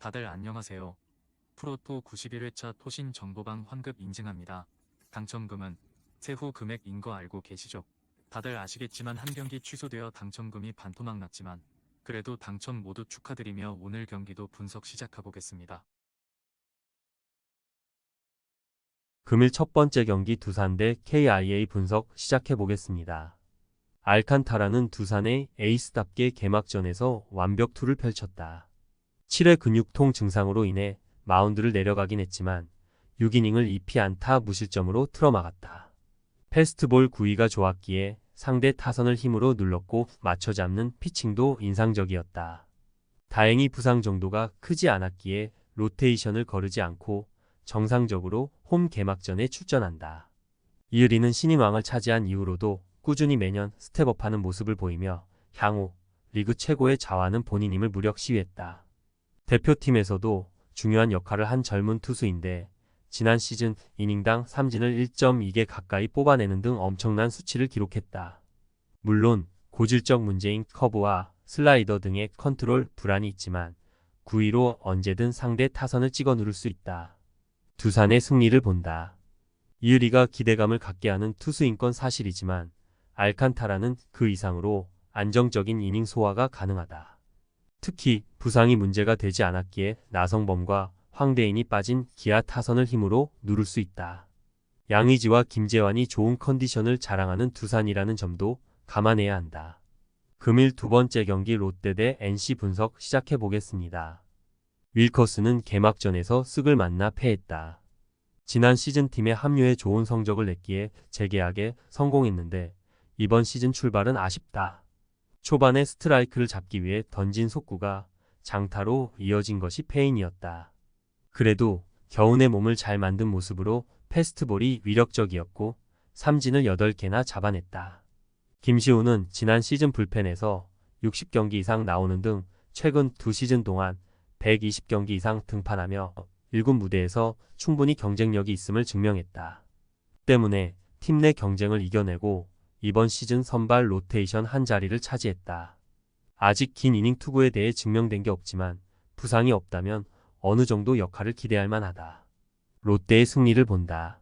다들 안녕하세요. 프로토 91회차 토신 정보방 환급 인증합니다. 당첨금은 세후 금액인 거 알고 계시죠? 다들 아시겠지만 한 경기 취소되어 당첨금이 반토막 났지만 그래도 당첨 모두 축하드리며 오늘 경기도 분석 시작해보겠습니다. 금일 첫 번째 경기 두산 대 KIA 분석 시작해보겠습니다. 알칸타라는 두산의 에이스답게 개막전에서 완벽투를 펼쳤다. 7회 근육통 증상으로 인해 마운드를 내려가긴 했지만 6이닝을 2피 안타 무실점으로 틀어막았다. 패스트볼 구위가 좋았기에 상대 타선을 힘으로 눌렀고 맞춰잡는 피칭도 인상적이었다. 다행히 부상 정도가 크지 않았기에 로테이션을 거르지 않고 정상적으로 홈 개막전에 출전한다. 이을이는 신인왕을 차지한 이후로도 꾸준히 매년 스텝업하는 모습을 보이며 향후 리그 최고의 자와는 본인임을 무력 시위했다. 대표팀에서도 중요한 역할을 한 젊은 투수인데 지난 시즌 이닝당 삼진을 1.2개 가까이 뽑아내는 등 엄청난 수치를 기록했다. 물론 고질적 문제인 커브와 슬라이더 등의 컨트롤 불안이 있지만 9위로 언제든 상대 타선을 찍어 누를 수 있다. 두산의 승리를 본다. 이을이가 기대감을 갖게 하는 투수인 건 사실이지만 알칸타라는 그 이상으로 안정적인 이닝 소화가 가능하다. 특히 부상이 문제가 되지 않았기에 나성범과 황대인이 빠진 기아 타선을 힘으로 누를 수 있다. 양의지와 김재환이 좋은 컨디션을 자랑하는 두산이라는 점도 감안해야 한다. 금일 두 번째 경기 롯데 대 NC 분석 시작해보겠습니다. 윌커스는 개막전에서 쓱을 만나 패했다. 지난 시즌 팀에 합류해 좋은 성적을 냈기에 재계약에 성공했는데 이번 시즌 출발은 아쉽다. 초반에 스트라이크를 잡기 위해 던진 속구가 장타로 이어진 것이 패인이었다. 그래도 겨우내 몸을 잘 만든 모습으로 패스트볼이 위력적이었고 삼진을 8개나 잡아냈다. 김시우는 지난 시즌 불펜에서 60경기 이상 나오는 등 최근 2시즌 동안 120경기 이상 등판하며 1군 무대에서 충분히 경쟁력이 있음을 증명했다. 때문에 팀 내 경쟁을 이겨내고 이번 시즌 선발 로테이션 한 자리를 차지했다. 아직 긴 이닝 투구에 대해 증명된 게 없지만 부상이 없다면 어느 정도 역할을 기대할 만하다. 롯데의 승리를 본다.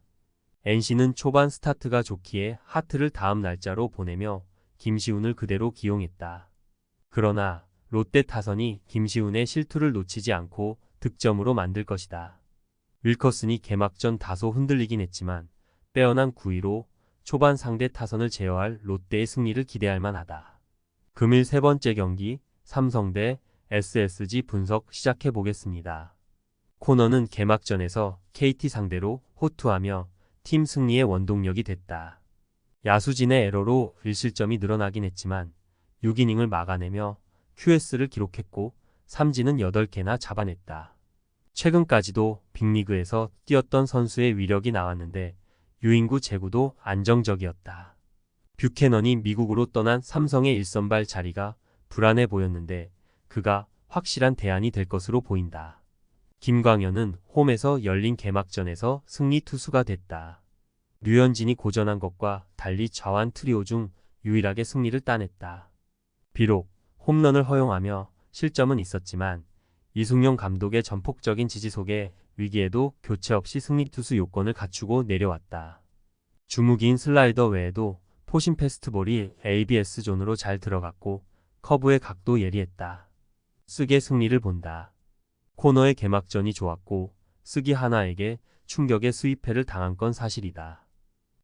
NC는 초반 스타트가 좋기에 하트를 다음 날짜로 보내며 김시훈을 그대로 기용했다. 그러나 롯데 타선이 김시훈의 실투를 놓치지 않고 득점으로 만들 것이다. 윌커슨이 개막전 다소 흔들리긴 했지만 빼어난 9위로 초반 상대 타선을 제어할 롯데의 승리를 기대할 만하다. 금일 세 번째 경기 삼성 대 SSG 분석 시작해보겠습니다. 코너는 개막전에서 KT 상대로 호투하며 팀 승리의 원동력이 됐다. 야수진의 에러로 1실점이 늘어나긴 했지만 6이닝을 막아내며 QS를 기록했고 삼진은 8개나 잡아냈다. 최근까지도 빅리그에서 뛰었던 선수의 위력이 나왔는데 유인구 제구도 안정적이었다. 뷰캐넌이 미국으로 떠난 삼성의 1선발 자리가 불안해 보였는데 그가 확실한 대안이 될 것으로 보인다. 김광현은 홈에서 열린 개막전에서 승리 투수가 됐다. 류현진이 고전한 것과 달리 좌완 트리오 중 유일하게 승리를 따냈다. 비록 홈런을 허용하며 실점은 있었지만 이승용 감독의 전폭적인 지지 속에 위기에도 교체 없이 승리 투수 요건을 갖추고 내려왔다. 주무기인 슬라이더 외에도 포심 패스트볼이 ABS 존으로 잘 들어갔고 커브의 각도 예리했다. 쓱의 승리를 본다. 코너의 개막전이 좋았고 쓱이 하나에게 충격의 수입회를 당한 건 사실이다.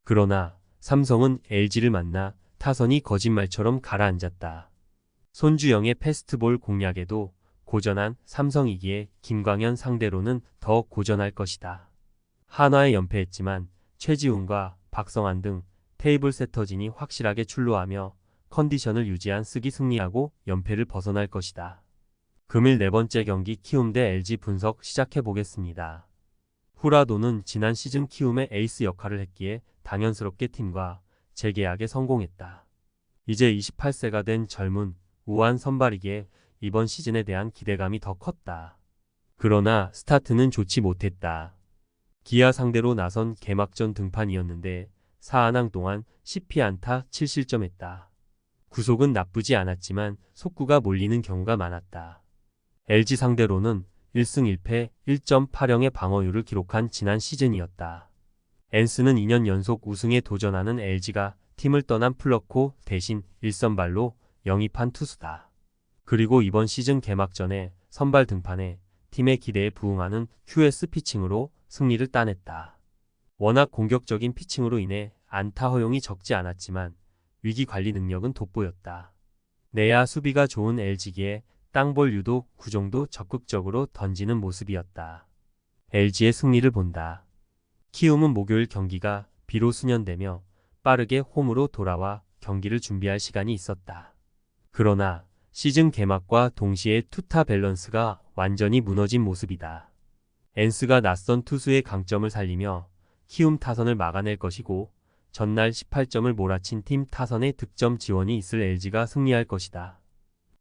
그러나 삼성은 LG를 만나 타선이 거짓말처럼 가라앉았다. 손주영의 패스트볼 공략에도 고전한 삼성이기에 김광현 상대로는 더 고전할 것이다. 한화에 연패했지만 최지훈과 박성환 등 테이블 세터진이 확실하게 출루하며 컨디션을 유지한 쓱이 승리하고 연패를 벗어날 것이다. 금일 네 번째 경기 키움 대 LG 분석 시작해보겠습니다. 후라도는 지난 시즌 키움의 에이스 역할을 했기에 당연스럽게 팀과 재계약에 성공했다. 이제 28세가 된 젊은 우한 선발이기에 이번 시즌에 대한 기대감이 더 컸다. 그러나 스타트는 좋지 못했다. 기아 상대로 나선 개막전 등판이었는데 4안항 동안 10피안타 7실점했다. 구속은 나쁘지 않았지만 속구가 몰리는 경우가 많았다. LG 상대로는 1승 1패 1.80의 방어율을 기록한 지난 시즌이었다. 엔스는 2년 연속 우승에 도전하는 LG가 팀을 떠난 플러코 대신 1선발로 영입한 투수다. 그리고 이번 시즌 개막전에 선발 등판해 팀의 기대에 부응하는 QS 피칭으로 승리를 따냈다. 워낙 공격적인 피칭으로 인해 안타 허용이 적지 않았지만 위기 관리 능력은 돋보였다. 내야 수비가 좋은 LG기에 땅볼 유도 구종도 적극적으로 던지는 모습이었다. LG의 승리를 본다. 키움은 목요일 경기가 비로 수년되며 빠르게 홈으로 돌아와 경기를 준비할 시간이 있었다. 그러나 시즌 개막과 동시에 투타 밸런스가 완전히 무너진 모습이다. 엔스가 낯선 투수의 강점을 살리며 키움 타선을 막아낼 것이고 전날 18점을 몰아친 팀 타선의 득점 지원이 있을 LG가 승리할 것이다.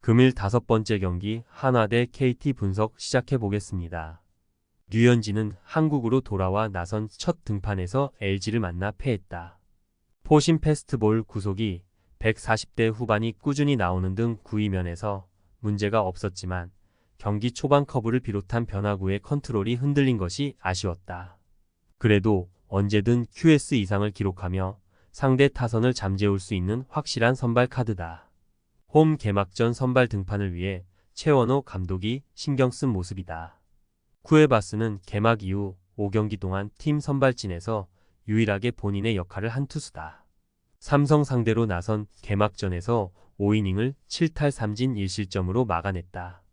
금일 5번째 경기 한화 대 KT 분석 시작해 보겠습니다. 류현진은 한국으로 돌아와 나선 첫 등판에서 LG를 만나 패했다. 포심 패스트볼 구속이 140대 후반이 꾸준히 나오는 등 구위면에서 문제가 없었지만 경기 초반 커브를 비롯한 변화구의 컨트롤이 흔들린 것이 아쉬웠다. 그래도 언제든 QS 이상을 기록하며 상대 타선을 잠재울 수 있는 확실한 선발 카드다. 홈 개막전 선발 등판을 위해 최원호 감독이 신경 쓴 모습이다. 쿠에바스는 개막 이후 5경기 동안 팀 선발진에서 유일하게 본인의 역할을 한 투수다. 삼성 상대로 나선 개막전에서 5이닝을 7탈 3진 1실점으로 막아냈다.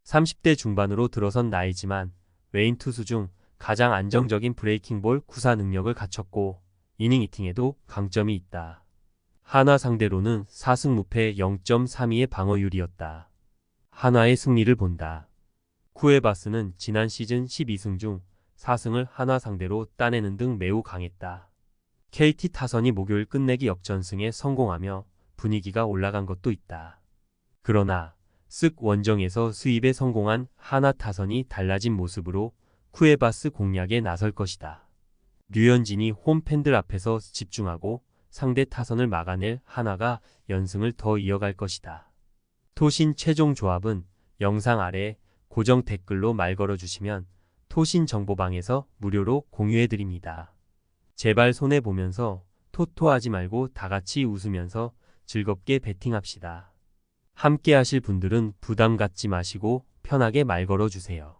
30대 중반으로 들어선 나이지만 외인 투수 중 가장 안정적인 브레이킹볼 구사 능력을 갖췄고 이닝 히팅에도 강점이 있다. 한화 상대로는 4승 무패 0.32의 방어율이었다. 한화의 승리를 본다. 쿠에바스는 지난 시즌 12승 중 4승을 한화 상대로 따내는 등 매우 강했다. KT 타선이 목요일 끝내기 역전승에 성공하며 분위기가 올라간 것도 있다. 그러나 쓱 원정에서 수입에 성공한 한화 타선이 달라진 모습으로 쿠에바스 공략에 나설 것이다. 류현진이 홈 팬들 앞에서 집중하고 상대 타선을 막아낼 한화가 연승을 더 이어갈 것이다. 토신 최종 조합은 영상 아래 고정 댓글로 말 걸어주시면 토신 정보방에서 무료로 공유해드립니다. 제발 손해보면서 토토하지 말고 다같이 웃으면서 즐겁게 베팅합시다. 함께 하실 분들은 부담 갖지 마시고 편하게 말 걸어주세요.